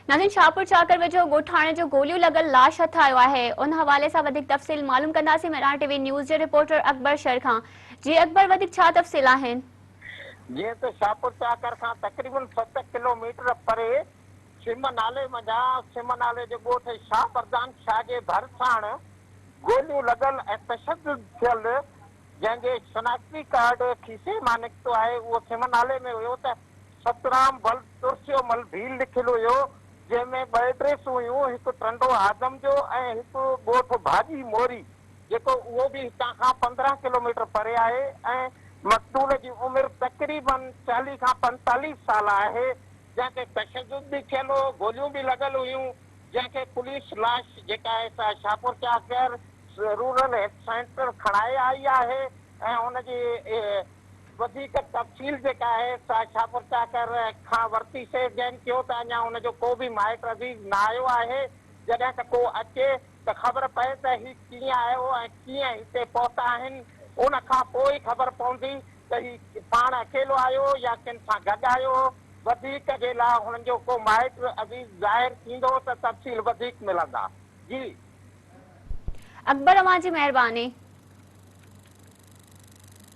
नाज़रीन, शाहपुर चाकर वेझो ॻोठाणे जो गोलियूं लॻल लाश हथ आयो आहे। उन हवाले सां वधीक तफ़सील मालूम कंदासीं मैदान टीवी न्यूज़ जे रिपोर्टर अकबर शर खां। जी अकबर, वधीक छा तफ़सील आहिनि? जीअं त शाहपुर चाकर खां तक़रीबन 7 किलोमीटर परे सिम नाले मंझां सिम नाले जे ॻोठ शाह मर्दान शाह जे भरिसां गोलियूं लॻल ऐं तशदुद थियल जंहिंजे शनाख्ती कार्ड खीसे मां निकितो आहे उहो सिम नाले में हुयो त सतराम बल तुरसियोमल भील लिखियलु हुयो, जंहिंमें ॿ एड्रेसूं हुयूं, हिकु टंडो आदम जो ऐं हिकु ॻोठ भाॼी मोरी, जेको उहो बि हितां खां 15 किलोमीटर परे आहे ऐं मक़तूल जी उमिरि तक़रीबन 40 खां 45 साल आहे, जंहिंखे तशदुद बि थियल हो, गोलियूं बि लॻल हुयूं, जंहिंखे पुलिस लाश जेका आहे सा शाहपुर चाकर रूरल हेल्थ सेंटर खणाए आई आहे ऐं हुनजी वधीक तफ़सील जेका आहे सा शाहपुर चाकर खां वरितीसीं, जंहिं चयो त अञा हुनजो को बि माइट अज़ीज़ न आयो आहे। जॾहिं त को अचे त ख़बर पए त ही कीअं आयो ऐं कीअं हिते पहुता आहिनि, उन खां पोइ ख़बर पवंदी त ही पाण अकेलो आयो या किन सां गॾु आयो। वधीक जे लाइ हुननि जो को माइट अज़ीज़ ज़ाहिर थींदो त तफ़सील वधीक मिलंदा। जी अकबर, अवां जी महिरबानी।